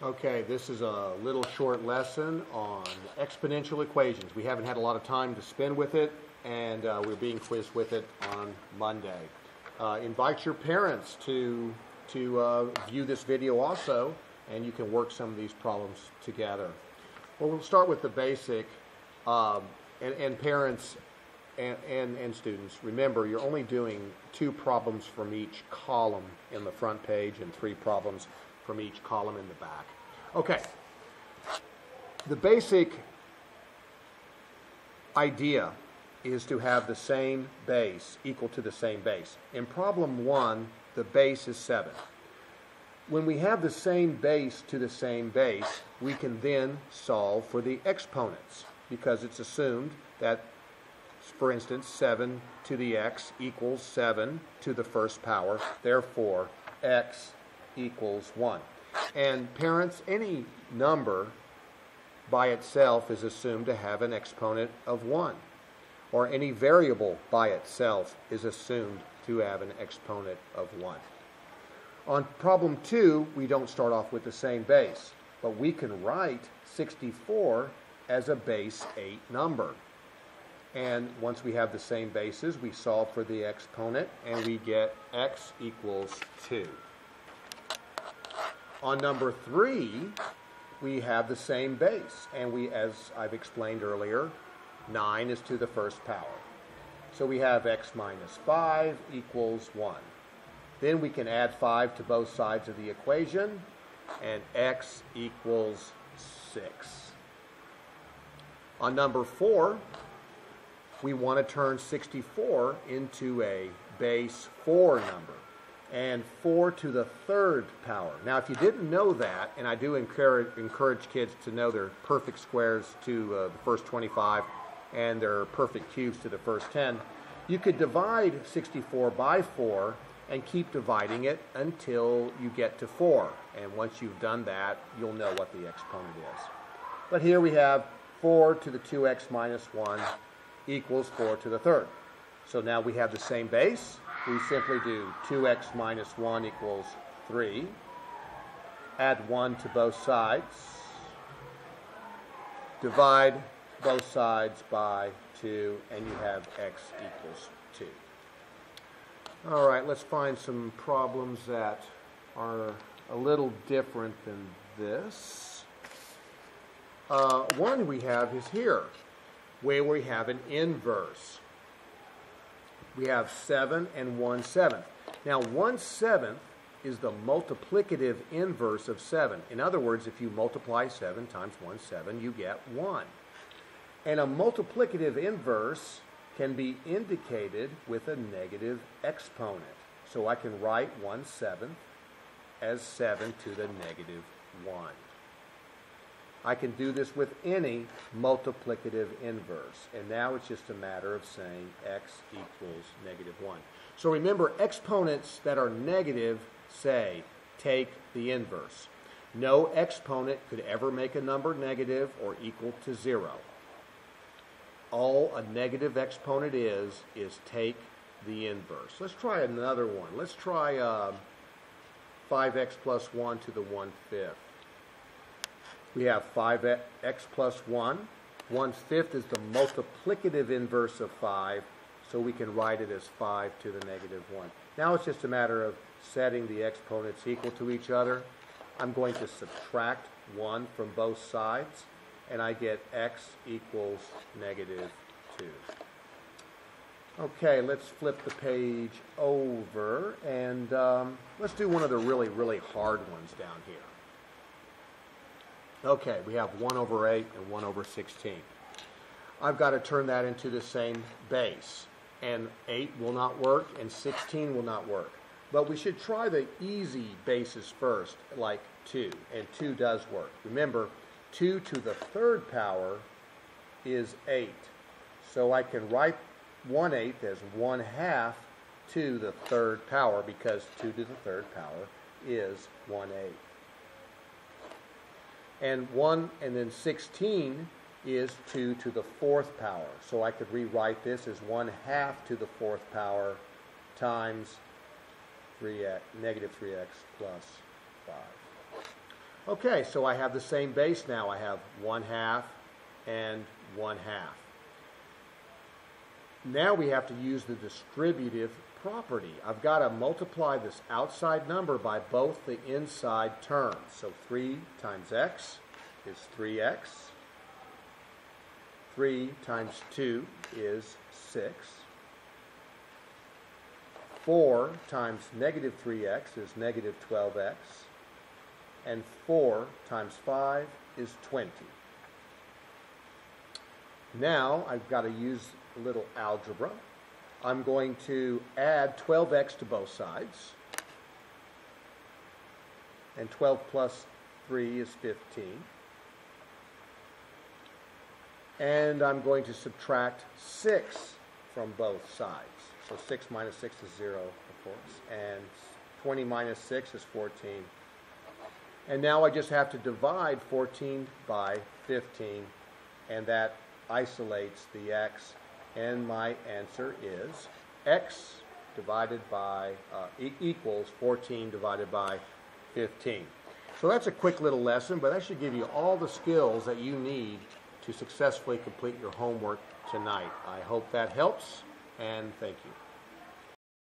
Okay, this is a little short lesson on exponential equations. We haven't had a lot of time to spend with it, and we're being quizzed with it on Monday. Invite your parents to view this video also, and you can work some of these problems together. Well, we'll start with the basic, and parents and students, remember you're only doing 2 problems from each column in the front page and 3 problems from each column in the back. Okay, the basic idea is to have the same base equal to the same base. In problem 1, the base is 7. When we have the same base to the same base, we can then solve for the exponents, because it's assumed that, for instance, 7 to the x equals 7 to the first power. Therefore, x equals 1. And parents, any number by itself is assumed to have an exponent of 1. Or any variable by itself is assumed to have an exponent of 1. On problem 2, we don't start off with the same base, but we can write 64 as a base 8 number. And once we have the same bases, we solve for the exponent, and we get x equals 2. On number 3, we have the same base, and we, as I've explained earlier, 9 is to the first power. So we have x minus 5 equals 1. Then we can add 5 to both sides of the equation, and x equals 6. On number 4, we want to turn 64 into a base 4 number, and 4 to the third power. Now, if you didn't know that, and I do encourage kids to know their perfect squares to the first 25 and their perfect cubes to the first 10, you could divide 64 by 4 and keep dividing it until you get to 4. And once you've done that, you'll know what the exponent is. But here we have 4 to the 2x minus 1 equals 4 to the third. So now we have the same base. We simply do 2x minus 1 equals 3. Add 1 to both sides. Divide both sides by 2, and you have x equals 2. All right, let's find some problems that are a little different than this. One we have is here, where we have an inverse. We have 7 and 1/7. Now, 1/7 is the multiplicative inverse of 7. In other words, if you multiply 7 times 1/7, you get 1. And a multiplicative inverse can be indicated with a negative exponent. So I can write 1/7 as 7 to the negative 1. I can do this with any multiplicative inverse. And now it's just a matter of saying x equals negative 1. So remember, exponents that are negative say, take the inverse. No exponent could ever make a number negative or equal to 0. All a negative exponent is take the inverse. Let's try another one. Let's try 5x plus 1 to the 1/5. We have 5x plus 1. 1/5 is the multiplicative inverse of 5, so we can write it as 5 to the negative 1. Now it's just a matter of setting the exponents equal to each other. I'm going to subtract 1 from both sides, and I get x equals negative 2. Okay, let's flip the page over, and let's do one of the really, really hard ones down here. Okay, we have 1/8 and 1/16. I've got to turn that into the same base, and 8 will not work, and 16 will not work. But we should try the easy bases first, like 2, and 2 does work. Remember, 2 to the third power is 8. So I can write 1/8 as 1/2 to the third power, because 2 to the third power is 1/8. And 16 is 2 to the fourth power. So I could rewrite this as 1/2 to the fourth power times negative 3x plus 5. Okay, so I have the same base now. I have 1/2 and 1/2. Now we have to use the distributive property. I've got to multiply this outside number by both the inside terms. So 3 times x is 3x. 3 times 2 is 6. 4 times negative 3x is negative 12x. And 4 times 5 is 20. Now I've got to use a little algebra. I'm going to add 12x to both sides. And 12 plus 3 is 15. And I'm going to subtract 6 from both sides. So 6 minus 6 is 0, of course. And 20 minus 6 is 14. And now I just have to divide 14 by 15. And that isolates the x. And my answer is x divided by equals 14 divided by 15. So that's a quick little lesson, but that should give you all the skills that you need to successfully complete your homework tonight. I hope that helps, and thank you.